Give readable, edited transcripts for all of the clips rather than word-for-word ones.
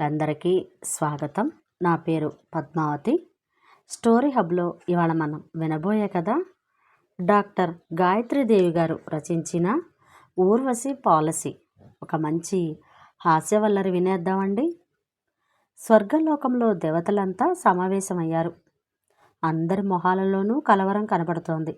అందరికీ స్వాగతం. నా పేరు పద్మావతి. స్టోరీ హబ్లో ఇవాళ మనం వినబోయే కథ డాక్టర్ గాయత్రీదేవి గారు రచించిన ఊర్వశి పాలసీ. ఒక మంచి హాస్యవల్లరి వినేద్దామండి. స్వర్గలోకంలో దేవతలంతా సమావేశమయ్యారు. అందరి మొహాలలోనూ కలవరం కనబడుతోంది.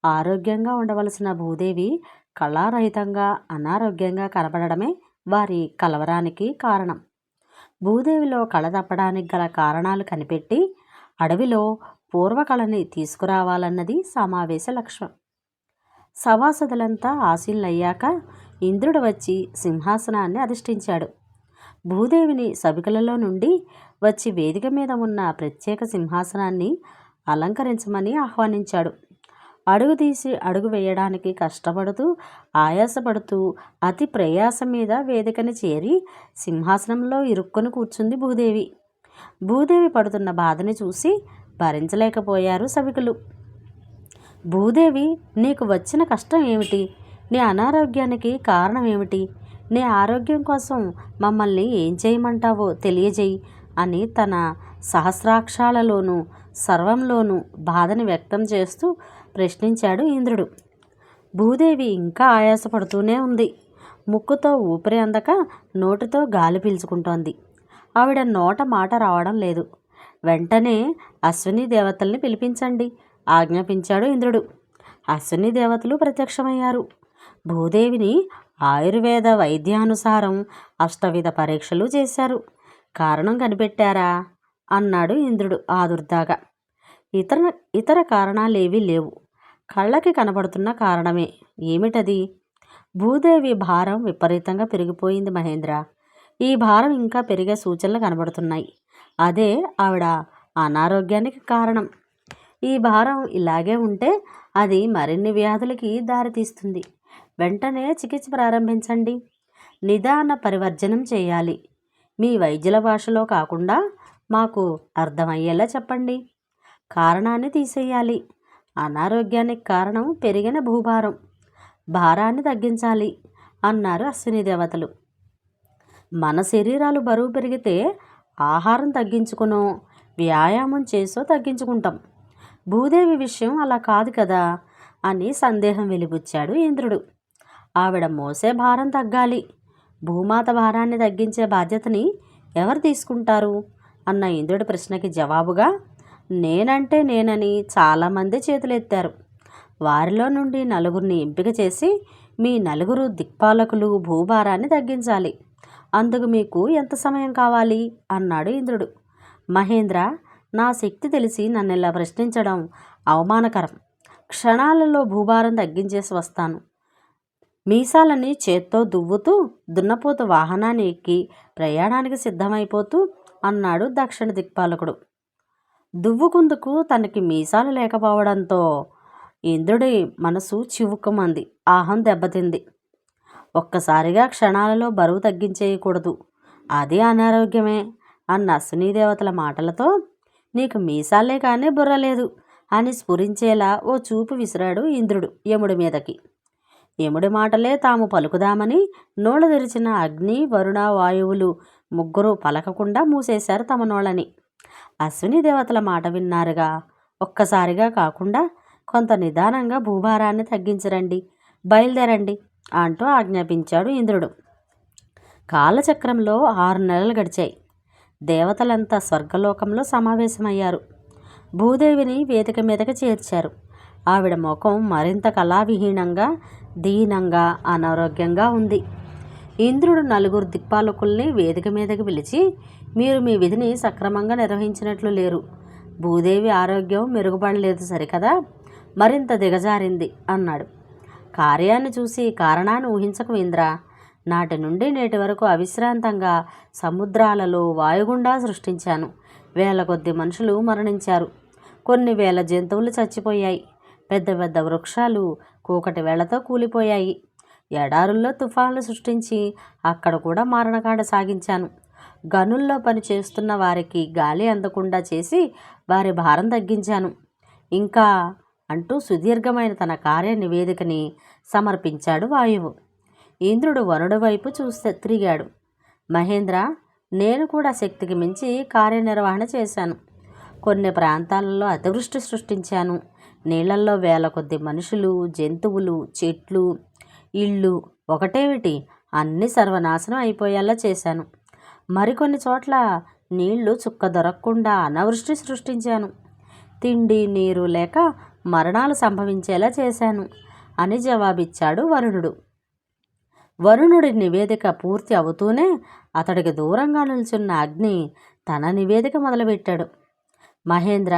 ఆరోగ్యంగా ఉండవలసిన భూదేవి కళారహితంగా అనారోగ్యంగా కనబడడమే వారి కలవరానికి కారణం. భూదేవిలో కళ తప్పడానికి గల కారణాలు కనిపెట్టి అడవిలో పూర్వకళని తీసుకురావాలన్నది సమావేశ లక్ష్యం. సభాసదులంతా ఆసీనులయ్యాక ఇంద్రుడు వచ్చి సింహాసనాన్ని అధిష్ఠించాడు. భూదేవిని సభికులలో నుండి వచ్చి వేదిక మీద ఉన్న ప్రత్యేక సింహాసనాన్ని అలంకరించమని ఆహ్వానించాడు. అడుగు తీసి అడుగు వేయడానికి కష్టపడుతూ ఆయాసపడుతూ అతి ప్రయాసం మీద వేదికని చేరి సింహాసనంలో ఇరుక్కుని కూర్చుంది భూదేవి. భూదేవి పడుతున్న బాధని చూసి భరించలేకపోయారు సభికులు. భూదేవి, నీకు వచ్చిన కష్టం ఏమిటి? నీ అనారోగ్యానికి కారణం ఏమిటి? నీ ఆరోగ్యం కోసం మమ్మల్ని ఏం చేయమంటావో తెలియజేయి అని తన సహస్రాక్షాలలోనూ సర్వంలోనూ బాధని వ్యక్తం చేస్తూ ప్రశ్నించాడు ఇంద్రుడు. భూదేవి ఇంకా ఆయాసపడుతూనే ఉంది. ముక్కుతో ఊపిరి అందక నోటితో గాలి పీల్చుకుంటోంది. ఆవిడ నోట మాట రావడం లేదు. వెంటనే అశ్విని దేవతల్ని పిలిపించండి ఆజ్ఞాపించాడు ఇంద్రుడు. అశ్విని దేవతలు ప్రత్యక్షమయ్యారు. భూదేవిని ఆయుర్వేద వైద్యానుసారం అష్టవిధ పరీక్షలు చేశారు. కారణం కనిపెట్టారా అన్నాడు ఇంద్రుడు ఆదుర్దాగా. ఇతర కారణాలేవీ లేవు. కళ్ళకి కనబడుతున్న కారణమే. ఏమిటది? భూదేవి భారం విపరీతంగా పెరిగిపోయింది మహేంద్ర. ఈ భారం ఇంకా పెరిగే సూచనలు కనబడుతున్నాయి. అదే ఆవిడ అనారోగ్యానికి కారణం. ఈ భారం ఇలాగే ఉంటే అది మరిన్ని వ్యాధులకి దారితీస్తుంది. వెంటనే చికిత్స ప్రారంభించండి. నిదాన పరివర్జనం చేయాలి. మీ వైద్యుల భాషలో కాకుండా మాకు అర్థమయ్యేలా చెప్పండి. కారణాన్ని తీసేయాలి. అనారోగ్యానికి కారణం పెరిగిన భూభారం. భారాన్ని తగ్గించాలి అన్నారు అశ్విని దేవతలు. మన శరీరాలు బరువు పెరిగితే ఆహారం తగ్గించుకునో వ్యాయామం చేసో తగ్గించుకుంటాం. భూదేవి విషయం అలా కాదు కదా అని సందేహం వెలిబుచ్చాడు ఇంద్రుడు. ఆవిడ మోసే భారం తగ్గాలి. భూమాత భారాన్ని తగ్గించే బాధ్యతని ఎవరు తీసుకుంటారు అన్న ఇంద్రుడి ప్రశ్నకి జవాబుగా నేనంటే నేనని చాలామంది చేతులెత్తారు. వారిలో నుండి నలుగురిని ఎంపిక చేసి మీ నలుగురు దిక్పాలకులు భూభారాన్ని తగ్గించాలి. అందుకు మీకు ఎంత సమయం కావాలి అన్నాడు ఇంద్రుడు. మహేంద్ర, నా శక్తి తెలిసి నన్ను ఇలా ప్రశ్నించడం అవమానకరం. క్షణాలలో భూభారం తగ్గించేసి వస్తాను. మీసాలని చేత్తో దువ్వుతూ దున్నపోతు వాహనాన్ని ఎక్కి ప్రయాణానికి సిద్ధమైపోతూ అన్నాడు దక్షిణ దిక్పాలకుడు. దువ్వుకుందుకు తనకి మీసాలు లేకపోవడంతో ఇంద్రుడి మనసు చివుక్కుమంది. ఆహం దెబ్బతింది. ఒక్కసారిగా క్షణాలలో బరువు తగ్గించేయకూడదు. అది అనారోగ్యమే అన్న అశ్విని దేవతల మాటలతో నీకు మీసాలే కానీ బుర్ర లేదు అని స్ఫురించేలా ఓ చూపు విసిరాడు ఇంద్రుడు యముడి మీదకి. యముడి మాటలే తాము పలుకుదామని నోళ్లు తెరిచిన అగ్ని, వరుణ, వాయువులు ముగ్గురు పలకకుండా మూసేశారు తమ నోళ్ళని. అశ్విని దేవతల మాట విన్నారుగా. ఒక్కసారిగా కాకుండా కొంత నిదానంగా భూభారాన్ని తగ్గించరండి, బయలుదేరండి అంటూ ఆజ్ఞాపించాడు ఇంద్రుడు. కాలచక్రంలో 6 నెలలు గడిచాయి. దేవతలంతా స్వర్గలోకంలో సమావేశమయ్యారు. భూదేవిని వేదిక మీదకి చేర్చారు. ఆవిడ ముఖం మరింత కళావిహీనంగా, దీనంగా, అనారోగ్యంగా ఉంది. ఇంద్రుడు నలుగురు దిక్పాలకుల్ని వేదిక మీదకి పిలిచి, మీరు మీ విధిని సక్రమంగా నిర్వహించినట్లు లేరు. భూదేవి ఆరోగ్యం మెరుగుపడలేదు సరికదా, మరింత దిగజారింది అన్నాడు. కార్యాన్ని చూసి కారణాన్ని ఊహించకు ఇంద్ర. నాటి నుండి నేటి వరకు అవిశ్రాంతంగా సముద్రాలలో వాయుగుండా సృష్టించాను. వేల కొద్ది మనుషులు మరణించారు. కొన్ని వేల జంతువులు చచ్చిపోయాయి. పెద్ద పెద్ద వృక్షాలు కూకటి వేళ్లతో కూలిపోయాయి. ఎడారుల్లో తుఫాన్లు సృష్టించి అక్కడ కూడా మారణకాండ సాగించాను. గనుల్లో పని చేస్తున్న వారికి గాలి అందకుండా చేసి వారి భారం తగ్గించాను. ఇంకా అంటూ సుదీర్ఘమైన తన కార్య నివేదికని సమర్పించాడు వాయువు. ఇంద్రుడు వరుడు వైపు చూస్తే తిరిగాడు. మహేంద్ర, నేను కూడా శక్తికి మించి కార్యనిర్వహణ చేశాను. కొన్ని ప్రాంతాలలో అతివృష్టి సృష్టించాను. నీళ్లల్లో వేల కొద్ది మనుషులు, జంతువులు, చెట్లు, ఇళ్ళు ఒకటేమిటి అన్నీ సర్వనాశనం అయిపోయేలా చేశాను. మరికొన్ని చోట్ల నీళ్లు చుక్క దొరకకుండా అనావృష్టి సృష్టించాను. తిండి నీరు లేక మరణాలు సంభవించేలా చేశాను అని జవాబిచ్చాడు వరుణుడు. వరుణుడి నివేదిక పూర్తి అవుతూనే అతడికి దూరంగా నిల్చున్న అగ్ని తన నివేదిక మొదలుపెట్టాడు. మహేంద్ర,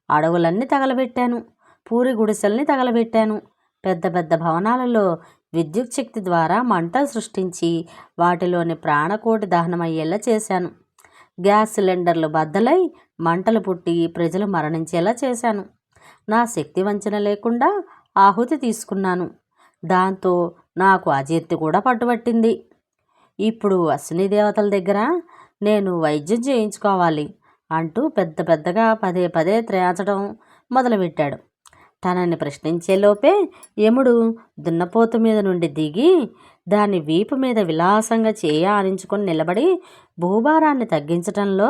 అడవులన్నీ తగలబెట్టాను, పూరి గుడిసెల్ని తగలబెట్టాను, పెద్ద పెద్ద భవనాలలో విద్యుత్ శక్తి ద్వారా మంటలు సృష్టించి వాటిలోని ప్రాణకోటి దహనమయ్యేలా చేశాను. గ్యాస్ సిలిండర్లు బద్దలై మంటలు పుట్టి ప్రజలు మరణించేలా చేశాను. నా శక్తి వంచన లేకుండా ఆహుతి తీసుకున్నాను. దాంతో నాకు అజీర్తి కూడా పట్టుబట్టింది. ఇప్పుడు అశ్విని దేవతల దగ్గర నేను వైద్యం చేయించుకోవాలి అంటూ పెద్ద పెద్దగా పదే పదే త్రేచడం మొదలుపెట్టాడు. తనని ప్రశ్నించేలోపే యముడు దున్నపోతు మీద నుండి దిగి దాని వీపు మీద విలాసంగా చేయ ఆనించుకొని నిలబడి, భూభారాన్ని తగ్గించటంలో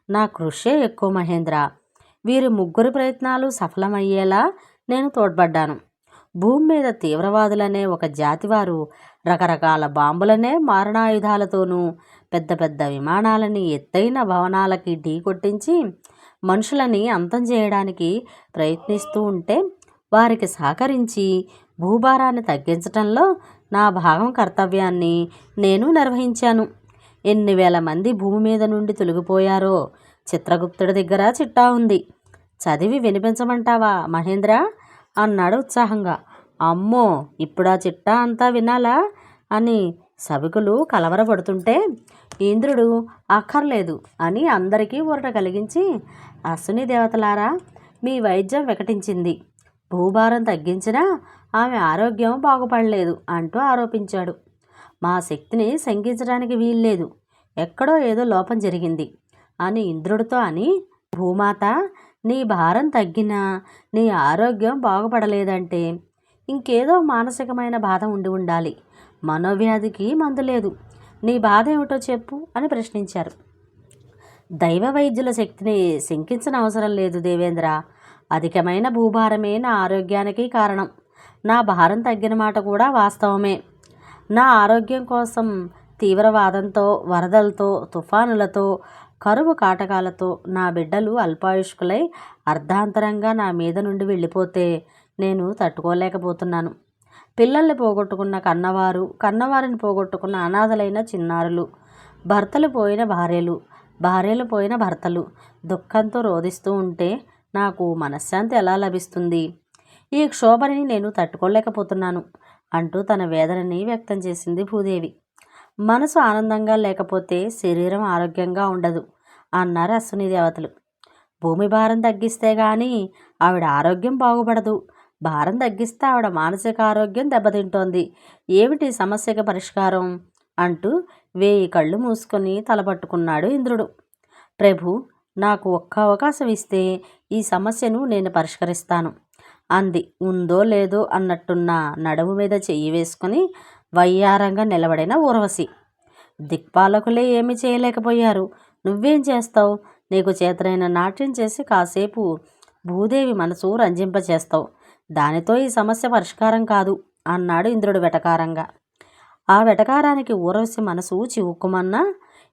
నా కృషే ఎక్కువ మహేంద్ర. వీరి ముగ్గురి ప్రయత్నాలు సఫలమయ్యేలా నేను తోడ్పడ్డాను. భూమి మీద తీవ్రవాదులనే ఒక జాతివారు రకరకాల బాంబులనే మారణాయుధాలతోనూ పెద్ద పెద్ద విమానాలని ఎత్తైన భవనాలకి ఢీకొట్టించి మనుషులని అంతం చేయడానికి ప్రయత్నిస్తూ ఉంటే వారికి సహకరించి భూభారాన్ని తగ్గించటంలో నా భాగం కర్తవ్యాన్ని నేను నిర్వహించాను. ఎన్ని వేల మంది భూమి మీద నుండి తొలగిపోయారో చిత్రగుప్తుడి దగ్గర చిట్టా ఉంది. చదివి వినిపించమంటావా మహేంద్ర అన్నాడు ఉత్సాహంగా. అమ్మో, ఇప్పుడా చిట్టా అంతా వినాలా అని సభికులు కలవరపడుతుంటే ఇంద్రుడు అక్కర్లేదు అని అందరికీ ఊరట కలిగించి, అశ్విని దేవతలారా, మీ వైద్యం వికటించింది, భూభారం తగ్గించినా ఆమె ఆరోగ్యం బాగుపడలేదు అంటూ ఆరోపించాడు. మా శక్తిని శంకించడానికి వీల్లేదు, ఎక్కడో ఏదో లోపం జరిగింది అని ఇంద్రుడితో అని, భూమాత, నీ భారం తగ్గినా నీ ఆరోగ్యం బాగుపడలేదంటే ఇంకేదో మానసికమైన బాధ ఉండి ఉండాలి. మనోవ్యాధికి మందు లేదు. నీ బాధ ఏమిటో చెప్పు అని ప్రశ్నించారు. దైవ వైద్యుల శక్తిని శంకించిన అవసరం లేదు దేవేంద్ర. అధికమైన భూభారమే నా ఆరోగ్యానికి కారణం. నా భారం తగ్గిన మాట కూడా వాస్తవమే. నా ఆరోగ్యం కోసం తీవ్రవాదంతో, వరదలతో, తుఫానులతో, కరువు కాటకాలతో నా బిడ్డలు అల్పాయుష్కులై అర్ధాంతరంగా నా మీద నుండి వెళ్ళిపోతే నేను తట్టుకోలేకపోతున్నాను. పిల్లల్ని పోగొట్టుకున్న కన్నవారు, కన్నవారిని పోగొట్టుకున్న అనాథలైన చిన్నారులు, భర్తలు పోయిన భార్యలు, భార్యలు పోయిన భర్తలు దుఃఖంతో రోధిస్తూ ఉంటే నాకు మనశ్శాంతి ఎలా లభిస్తుంది? ఈ క్షోభని నేను తట్టుకోలేకపోతున్నాను అంటూ తన వేదనని వ్యక్తం చేసింది భూదేవి. మనసు ఆనందంగా లేకపోతే శరీరం ఆరోగ్యంగా ఉండదు అన్నారు అశ్విని దేవతలు. భూమి భారం తగ్గిస్తే గాని ఆవిడ ఆరోగ్యం బాగుపడదు. భారం తగ్గిస్తే ఆవిడ మానసిక ఆరోగ్యం దెబ్బతింటోంది. ఏమిటి సమస్యకి పరిష్కారం అంటూ 1000 కళ్ళు మూసుకొని తలపట్టుకున్నాడు ఇంద్రుడు. ప్రభు, నాకు ఒక్క అవకాశం ఇస్తే ఈ సమస్యను నేను పరిష్కరిస్తాను అంది ఉందో లేదో అన్నట్టున్న నడుము మీద చెయ్యి వేసుకుని వయ్యారంగా నిలబడిన ఊర్వశి. దిక్పాలకులే ఏమీ చేయలేకపోయారు, నువ్వేం చేస్తావు? నీకు చేతనైన నాట్యం చేసి కాసేపు భూదేవి మనసు రంజింపచేస్తావు. దానితో ఈ సమస్య పరిష్కారం కాదు అన్నాడు ఇంద్రుడు వెటకారంగా. ఆ వెటకారానికి ఊర్వశి మనసు చివుక్కుమన్నా,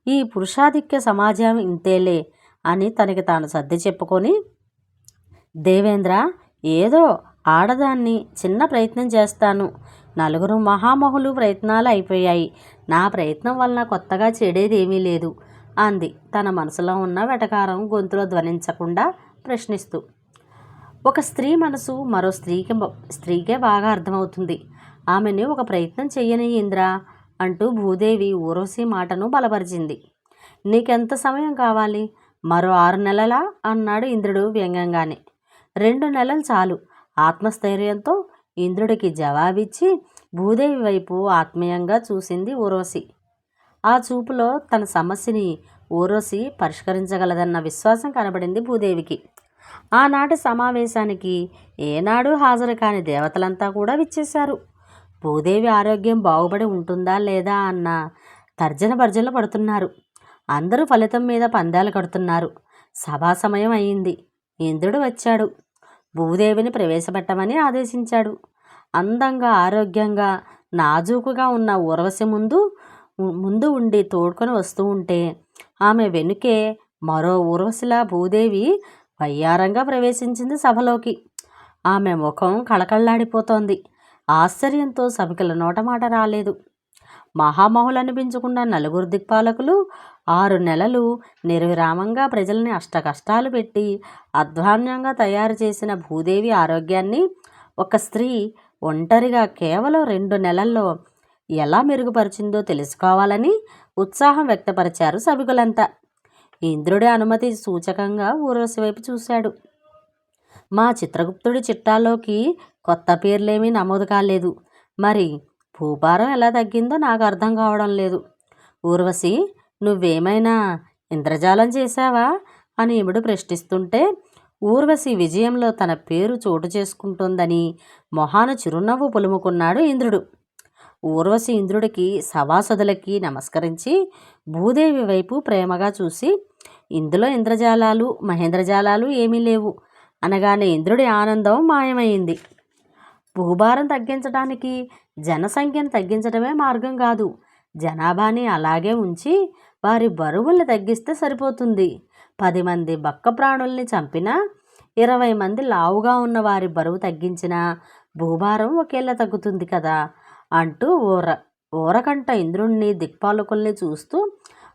ఈ పురుషాధిక్య సమాజం ఇంతేలే అని తనకి తాను సర్ది చెప్పుకొని, దేవేంద్ర, ఏదో ఆడదాన్ని చిన్న ప్రయత్నం చేస్తాను. నలుగురు మహామహులు ప్రయత్నాలు అయిపోయాయి. నా ప్రయత్నం వలన కొత్తగా చెడేదేమీ లేదు అంది తన మనసులో ఉన్న వెటకారం గొంతులో ధ్వనించకుండా ప్రశ్నిస్తూ. ఒక స్త్రీ మనసు మరో స్త్రీకే బాగా అర్థమవుతుంది. ఆమెని ఒక ప్రయత్నం చెయ్యని ఇంద్ర అంటూ భూదేవి ఊర్వశి మాటను బలపరిచింది. నీకెంత సమయం కావాలి? మరో 6 నెలలా అన్నాడు ఇంద్రుడు వ్యంగ్యంగానే. 2 నెలలు చాలు ఆత్మస్థైర్యంతో ఇంద్రుడికి జవాబిచ్చి భూదేవి వైపు ఆత్మీయంగా చూసింది ఊర్వశి. ఆ చూపులో తన సమస్యని ఊర్వశి పరిష్కరించగలదన్న విశ్వాసం కనబడింది భూదేవికి. ఆనాటి సమావేశానికి ఏనాడు హాజరు కాని దేవతలంతా కూడా విచ్చేశారు. భూదేవి ఆరోగ్యం బాగుపడి ఉంటుందా లేదా అన్న తర్జన భర్జనలు పడుతున్నారు. అందరూ ఫలితం మీద పందాలు కడుతున్నారు. సభా సమయం అయింది. ఇంద్రుడు వచ్చాడు. భూదేవిని ప్రవేశపెట్టమని ఆదేశించాడు. అందంగా, ఆరోగ్యంగా, నాజూకుగా ఉన్న ఊర్వశి ముందు ఉండి తోడ్కొని వస్తూ ఉంటే ఆమె వెనుకే మరో ఊర్వశిలా భూదేవి వయ్యారంగా ప్రవేశించింది సభలోకి. ఆమె ముఖం కళకళ్లాడిపోతోంది. ఆశ్చర్యంతో సభికుల నోటమాట రాలేదు. మహామహులనిపించుకున్న నలుగురు దిక్పాలకులు 6 నెలలు నిర్విరామంగా ప్రజల్ని అష్టకష్టాలు పెట్టి అధ్వాన్యంగా తయారు చేసిన భూదేవి ఆరోగ్యాన్ని ఒక స్త్రీ ఒంటరిగా కేవలం 2 నెలల్లో ఎలా మెరుగుపరిచిందో తెలుసుకోవాలని ఉత్సాహం వ్యక్తపరిచారు సభికులంతా. ఇంద్రుడి అనుమతి సూచకంగా ఊర్వశి వైపు చూశాడు. మా చిత్రగుప్తుడి చిట్టాలోకి కొత్త పేర్లేమీ నమోదు కాలేదు. మరి భూభారం ఎలా తగ్గిందో నాకు అర్థం కావడం లేదు. ఊర్వశి, నువ్వేమైనా ఇంద్రజాలం చేశావా అని ఇముడు ప్రశ్నిస్తుంటే ఊర్వశి విజయంలో తన పేరు చోటు చేసుకుంటుందని మొహాన చిరునవ్వు పులుముకున్నాడు ఇంద్రుడు. ఊర్వశి ఇంద్రుడికి సభాసదులకి నమస్కరించి భూదేవి వైపు ప్రేమగా చూసి, ఇందులో ఇంద్రజాలాలు మహేంద్రజాలాలు ఏమీ లేవు అనగానే ఇంద్రుడి ఆనందం మాయమైంది. భూభారం తగ్గించడానికి జనసంఖ్యను తగ్గించడమే మార్గం కాదు. జనాభాని అలాగే ఉంచి వారి బరువుల్ని తగ్గిస్తే సరిపోతుంది. 10 మంది బక్క ప్రాణుల్ని చంపినా 20 మంది లావుగా ఉన్న వారి బరువు తగ్గించినా భూభారం ఒకేలా తగ్గుతుంది కదా అంటూ ఊరకంట ఇంద్రుణ్ణి దిక్పాలకుల్ని చూస్తూ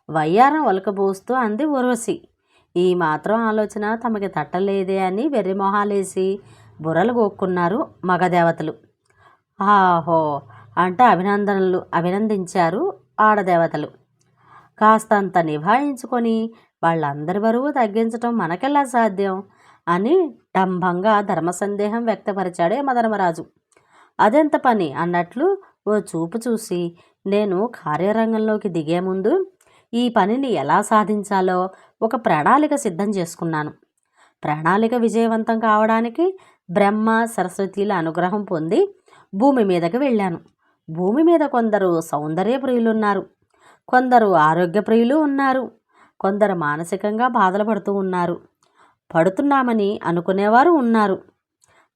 వయ్యారం ఒలకబోస్తూ అంది ఊర్వశి. ఈ మాత్రం ఆలోచన తమకి తట్టలేదే అని వెర్రిమొహాలేసి బుర్రలు గోక్కున్నారు మగదేవతలు. ఆహో అంటే అభినందించారు ఆడదేవతలు. కాస్తంత నిభాయించుకొని వాళ్ళందరి బరువు తగ్గించటం మనకెలా సాధ్యం అని డంభంగా ధర్మ సందేహం వ్యక్తపరిచాడే మదనమరాజు. అదెంత పని అన్నట్లు ఓ చూపు చూసి, నేను కార్యరంగంలోకి దిగే ముందు ఈ పనిని ఎలా సాధించాలో ఒక ప్రణాళిక సిద్ధం చేసుకున్నాను. ప్రణాళిక విజయవంతం కావడానికి బ్రహ్మ సరస్వతీల అనుగ్రహం పొంది భూమి మీదకి వెళ్ళాను. భూమి మీద కొందరు సౌందర్య ప్రియులున్నారు, కొందరు ఆరోగ్య ప్రియులు ఉన్నారు, కొందరు మానసికంగా బాధలు పడుతున్నామని అనుకునేవారు ఉన్నారు.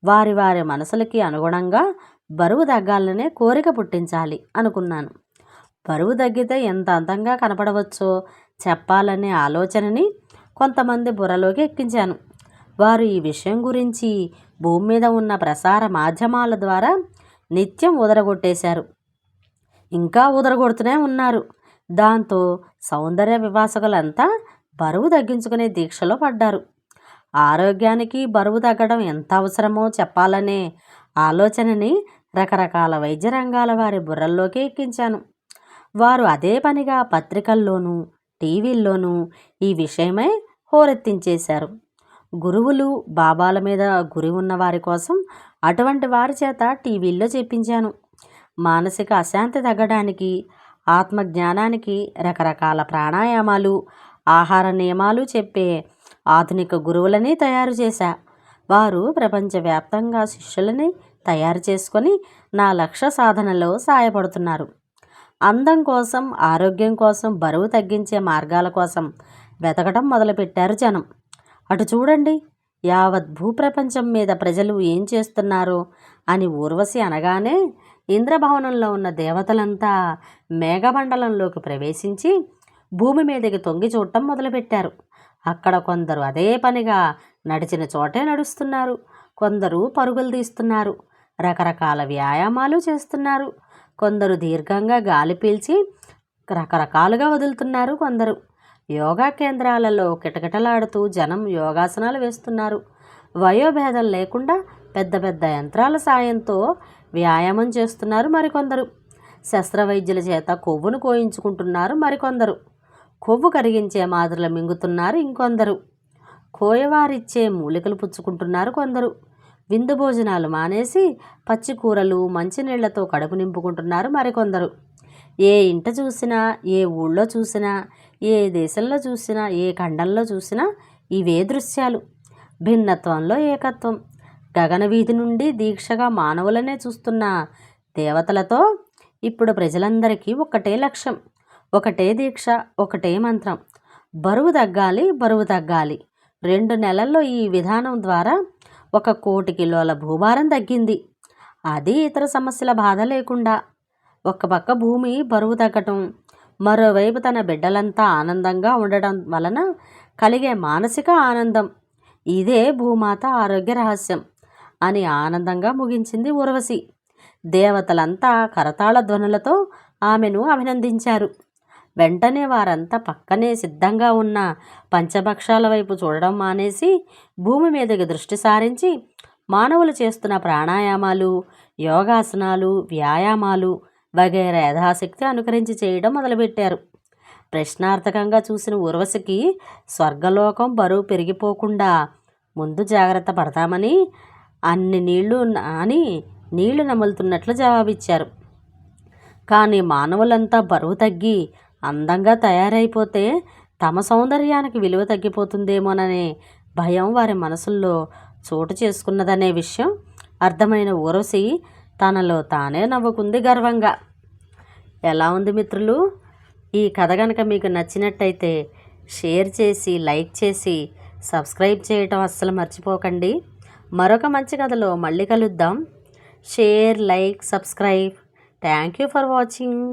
వారి వారి మనసులకి అనుగుణంగా బరువు తగ్గాలనే కోరిక పుట్టించాలి అనుకున్నాను. బరువు తగ్గితే ఎంత అందంగా కనపడవచ్చో చెప్పాలనే ఆలోచనని కొంతమంది బుర్రలోకి ఎక్కించాను. వారు ఈ విషయం గురించి భూమి మీద ఉన్న ప్రసార మాధ్యమాల ద్వారా నిత్యం ఉదరగొట్టేశారు. ఇంకా ఉదరగొడుతూనే ఉన్నారు. దాంతో సౌందర్య వివాసకులంతా బరువు తగ్గించుకునే దీక్షలో పడ్డారు. ఆరోగ్యానికి బరువు తగ్గడం ఎంత అవసరమో చెప్పాలనే ఆలోచనని రకరకాల వైద్య రంగాల వారి బుర్రల్లోకి ఎక్కించాను. వారు అదే పనిగా పత్రికల్లోనూ టీవీల్లోనూ ఈ విషయమై హోరెత్తించేశారు. గురువులు బాబాల మీద గురి ఉన్న వారి కోసం అటువంటి వారి చేత టీవీల్లో చెప్పించాను. మానసిక అశాంతి తగ్గడానికి, ఆత్మజ్ఞానానికి రకరకాల ప్రాణాయామాలు, ఆహార నియమాలు చెప్పే ఆధునిక గురువులని తయారు చేశా. వారు ప్రపంచవ్యాప్తంగా శిష్యులని తయారు చేసుకొని నా లక్ష్య సాధనలో సాయపడుతున్నారు. అందం కోసం, ఆరోగ్యం కోసం, బరువు తగ్గించే మార్గాల కోసం వెతకడం మొదలుపెట్టారు జనం. అటు చూడండి, యావత్ భూప్రపంచం మీద ప్రజలు ఏం చేస్తున్నారో అని ఊర్వశి అనగానే ఇంద్రభవనంలో ఉన్న దేవతలంతా మేఘమండలంలోకి ప్రవేశించి భూమి మీదకి తొంగి చూడటం మొదలుపెట్టారు. అక్కడ కొందరు అదే పనిగా నడిచిన చోటే నడుస్తున్నారు, కొందరు పరుగులు తీస్తున్నారు, రకరకాల వ్యాయామాలు చేస్తున్నారు, కొందరు దీర్ఘంగా గాలి పీల్చి రకరకాలుగా వదులుతున్నారు, కొందరు యోగా కేంద్రాలలో కిటకిటలాడుతూ జనం యోగాసనాలు వేస్తున్నారు. వయోభేదం లేకుండా పెద్ద పెద్ద యంత్రాల సాయంతో వ్యాయామం చేస్తున్నారు మరికొందరు. శస్త్రవైద్యుల చేత కొవ్వును కోయించుకుంటున్నారు మరికొందరు. కొవ్వు కరిగించే మాత్రలు మింగుతున్నారు ఇంకొందరు. కోయవారిచ్చే మూలికలు పుచ్చుకుంటున్నారు కొందరు. విందు భోజనాలు మానేసి పచ్చికూరలు మంచినీళ్లతో కడుపు నింపుకుంటున్నారు మరికొందరు. ఏ ఇంట చూసినా, ఏ ఊళ్ళో చూసినా, ఏ దేశంలో చూసినా, ఏ ఖండంలో చూసినా ఇవే దృశ్యాలు. భిన్నత్వంలో ఏకత్వం. గగనవీధి నుండి దీక్షగా మానవులనే చూస్తున్న దేవతలతో ఇప్పుడు ప్రజలందరికీ ఒక్కటే లక్ష్యం. ఒకటే దీక్ష, ఒకటే మంత్రం. బరువు తగ్గాలి, బరువు తగ్గాలి. 2 నెలల్లో ఈ విధానం ద్వారా 1,00,00,000 కిలోల భూభారం తగ్గింది. అది ఇతర సమస్యల బాధ లేకుండా. ఒక పక్క భూమి బరువు తగ్గటం, మరోవైపు తన బిడ్డలంతా ఆనందంగా ఉండడం వలన కలిగే మానసిక ఆనందం. ఇదే భూమాత ఆరోగ్య రహస్యం అని ఆనందంగా ముగించింది ఊర్వశి. దేవతలంతా కరతాళ ధ్వనులతో ఆమెను అభినందించారు. వెంటనే వారంతా పక్కనే సిద్ధంగా ఉన్న పంచభక్షాల వైపు చూడడం మానేసి భూమి మీదకి దృష్టి సారించి మానవులు చేస్తున్న ప్రాణాయామాలు, యోగాసనాలు, వ్యాయామాలు వగైరా యథాశక్తి అనుకరించి చేయడం మొదలుపెట్టారు. ప్రశ్నార్థకంగా చూసిన ఊర్వశికి స్వర్గలోకం బరువు పెరిగిపోకుండా ముందు జాగ్రత్త పడతామని నీళ్లు నములుతున్నట్లు జవాబిచ్చారు. కానీ మానవులంతా బరువు తగ్గి అందంగా తయారైపోతే తమ సౌందర్యానికి విలువ తగ్గిపోతుందేమోననే భయం వారి మనసుల్లో చోటు చేసుకున్నదనే విషయం అర్థమైన ఊర్వశి తనలో తానే నవ్వుకుంది గర్వంగా. ఎలా ఉంది మిత్రులు? ఈ కథ కనుక మీకు నచ్చినట్టయితే షేర్ చేసి, లైక్ చేసి, సబ్స్క్రైబ్ చేయటం అస్సలు మర్చిపోకండి. మరొక మంచి కథలో మళ్ళీ కలుద్దాం. Share, like, subscribe. Thank you for watching.